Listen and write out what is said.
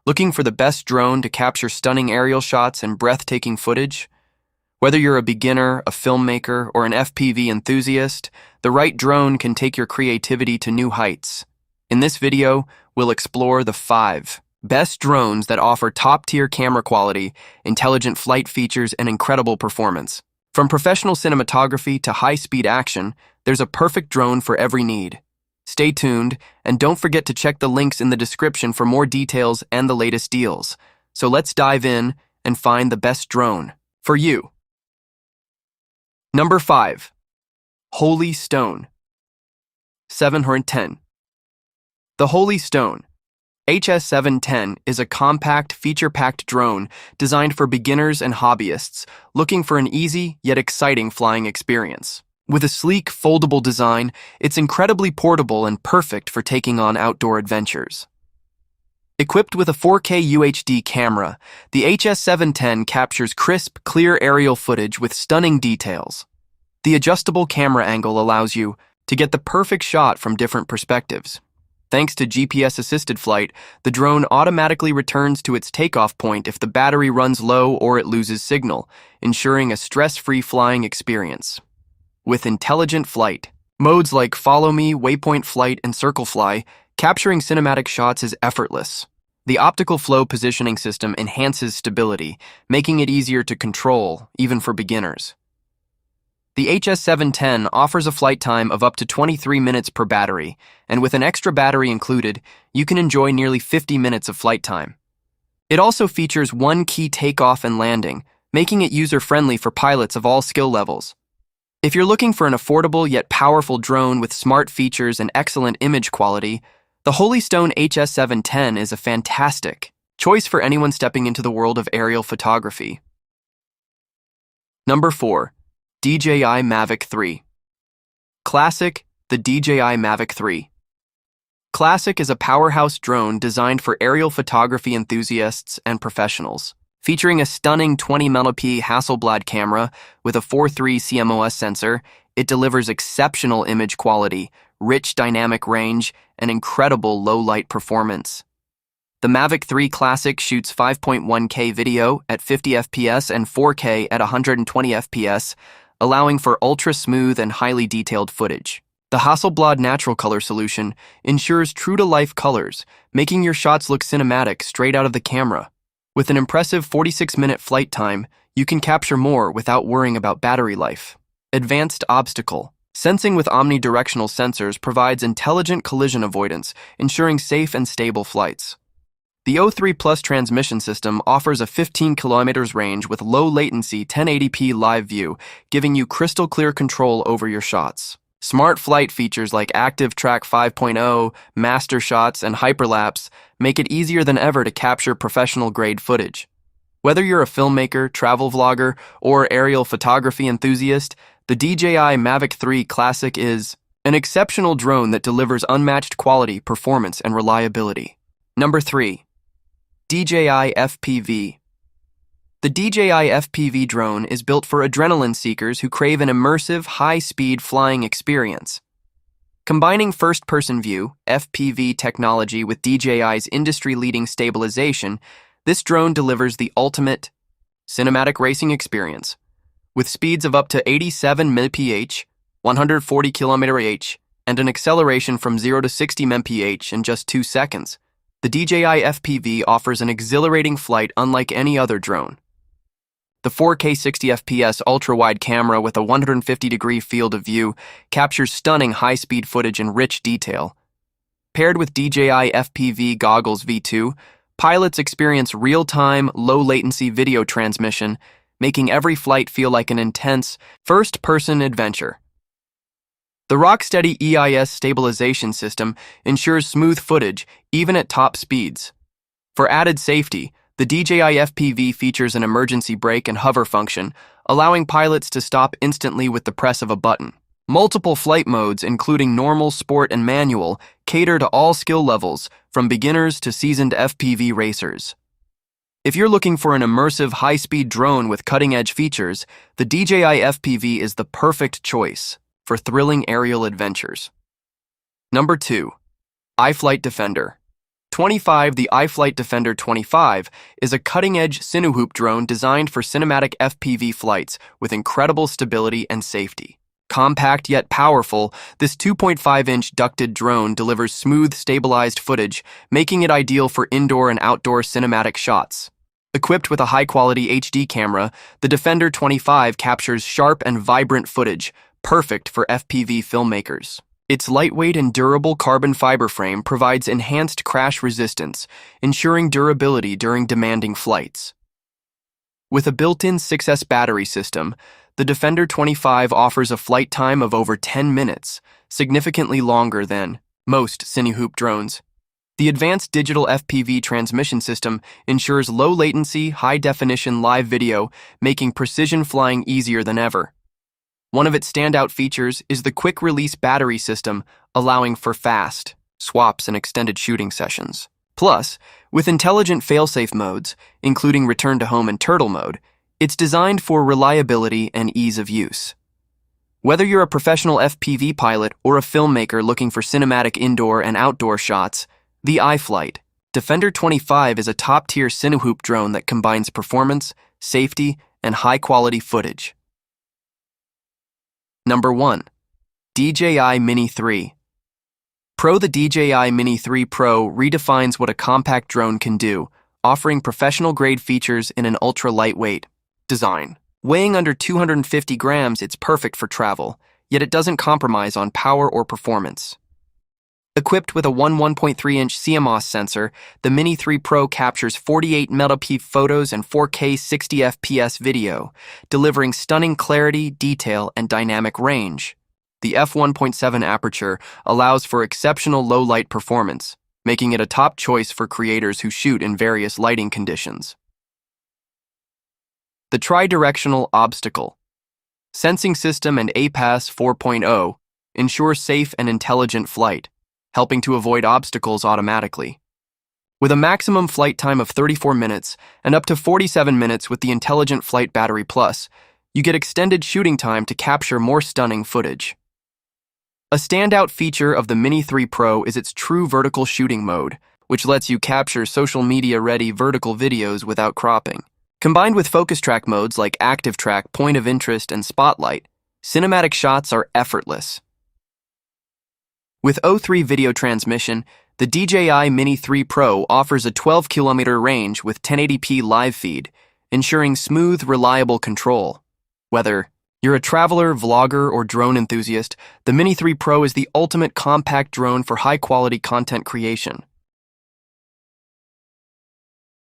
Looking for the best drone to capture stunning aerial shots and breathtaking footage? Whether you're a beginner, a filmmaker, or an FPV enthusiast, the right drone can take your creativity to new heights. In this video, we'll explore the 5 best drones that offer top-tier camera quality, intelligent flight features, and incredible performance. From professional cinematography to high-speed action, there's a perfect drone for every need. Stay tuned, and don't forget to check the links in the description for more details and the latest deals. So let's dive in and find the best drone for you. Number 5. Holy Stone 710. The Holy Stone HS710 is a compact, feature-packed drone designed for beginners and hobbyists looking for an easy yet exciting flying experience. With a sleek, foldable design, it's incredibly portable and perfect for taking on outdoor adventures. Equipped with a 4K UHD camera, the HS710 captures crisp, clear aerial footage with stunning details. The adjustable camera angle allows you to get the perfect shot from different perspectives. Thanks to GPS-assisted flight, the drone automatically returns to its takeoff point if the battery runs low or it loses signal, ensuring a stress-free flying experience. With intelligent flight, modes like Follow Me, Waypoint Flight, and Circle Fly, capturing cinematic shots is effortless. The optical flow positioning system enhances stability, making it easier to control, even for beginners. The HS710 offers a flight time of up to 23 minutes per battery, and with an extra battery included, you can enjoy nearly 50 minutes of flight time. It also features one key takeoff and landing, making it user-friendly for pilots of all skill levels. If you're looking for an affordable yet powerful drone with smart features and excellent image quality, the Holy Stone HS710 is a fantastic choice for anyone stepping into the world of aerial photography. Number 4. DJI Mavic 3. Classic, the DJI Mavic 3. Classic is a powerhouse drone designed for aerial photography enthusiasts and professionals. Featuring a stunning 20-megapixel Hasselblad camera with a 4.3 CMOS sensor, it delivers exceptional image quality, rich dynamic range, and incredible low-light performance. The Mavic 3 Classic shoots 5.1K video at 50 FPS and 4K at 120 FPS, allowing for ultra-smooth and highly detailed footage. The Hasselblad Natural Color solution ensures true-to-life colors, making your shots look cinematic straight out of the camera. With an impressive 46-minute flight time, you can capture more without worrying about battery life. Advanced obstacle sensing with omnidirectional sensors provides intelligent collision avoidance, ensuring safe and stable flights. The O3 Plus transmission system offers a 15 kilometers range with low latency 1080p live view, giving you crystal clear control over your shots. Smart flight features like Active Track 5.0, Master Shots, and Hyperlapse make it easier than ever to capture professional-grade footage. Whether you're a filmmaker, travel vlogger, or aerial photography enthusiast, the DJI Mavic 3 Classic is an exceptional drone that delivers unmatched quality, performance, and reliability. Number 3. DJI FPV. The DJI FPV drone is built for adrenaline seekers who crave an immersive, high-speed flying experience. Combining first-person view, FPV technology with DJI's industry-leading stabilization, this drone delivers the ultimate cinematic racing experience. With speeds of up to 87 mph, 140 km/h, and an acceleration from 0 to 60 mph in just 2 seconds, the DJI FPV offers an exhilarating flight unlike any other drone. The 4K 60 FPS ultra-wide camera with a 150-degree field of view captures stunning high-speed footage in rich detail. Paired with DJI FPV Goggles V2, pilots experience real-time, low-latency video transmission, making every flight feel like an intense, first-person adventure. The Rocksteady EIS stabilization system ensures smooth footage, even at top speeds. For added safety, the DJI FPV features an emergency brake and hover function, allowing pilots to stop instantly with the press of a button. Multiple flight modes, including normal, sport, and manual, cater to all skill levels, from beginners to seasoned FPV racers. If you're looking for an immersive, high-speed drone with cutting-edge features, the DJI FPV is the perfect choice for thrilling aerial adventures. Number 2. iFlight Defender. 25. The iFlight Defender 25 is a cutting-edge Cinehoop drone designed for cinematic FPV flights with incredible stability and safety. Compact yet powerful, this 2.5-inch ducted drone delivers smooth, stabilized footage, making it ideal for indoor and outdoor cinematic shots. Equipped with a high-quality HD camera, the Defender 25 captures sharp and vibrant footage, perfect for FPV filmmakers. Its lightweight and durable carbon fiber frame provides enhanced crash resistance, ensuring durability during demanding flights. With a built-in 6S battery system, the Defender 25 offers a flight time of over 10 minutes, significantly longer than most Cinehoop drones. The advanced digital FPV transmission system ensures low-latency, high-definition live video, making precision flying easier than ever. One of its standout features is the quick-release battery system, allowing for fast swaps and extended shooting sessions. Plus, with intelligent fail-safe modes, including return to home and turtle mode, it's designed for reliability and ease of use. Whether you're a professional FPV pilot or a filmmaker looking for cinematic indoor and outdoor shots, the iFlight Defender 25 is a top-tier Cinehoop drone that combines performance, safety, and high-quality footage. Number 1. DJI Mini 3. The DJI Mini 3 Pro redefines what a compact drone can do, offering professional-grade features in an ultra-lightweight design. Weighing under 250 grams, it's perfect for travel, yet it doesn't compromise on power or performance. Equipped with a 1.3-inch CMOS sensor, the Mini 3 Pro captures 48 megapixel photos and 4K 60 FPS video, delivering stunning clarity, detail, and dynamic range. The f1.7 aperture allows for exceptional low-light performance, making it a top choice for creators who shoot in various lighting conditions. The Tri-Directional Obstacle Sensing System and APAS 4.0 ensure safe and intelligent flight, helping to avoid obstacles automatically. With a maximum flight time of 34 minutes and up to 47 minutes with the Intelligent Flight Battery Plus, you get extended shooting time to capture more stunning footage. A standout feature of the Mini 3 Pro is its true vertical shooting mode, which lets you capture social media-ready vertical videos without cropping. Combined with focus track modes like Active Track, Point of Interest, and Spotlight, cinematic shots are effortless. With O3 video transmission, the DJI Mini 3 Pro offers a 12-kilometer range with 1080p live feed, ensuring smooth, reliable control. Whether you're a traveler, vlogger, or drone enthusiast, the Mini 3 Pro is the ultimate compact drone for high-quality content creation.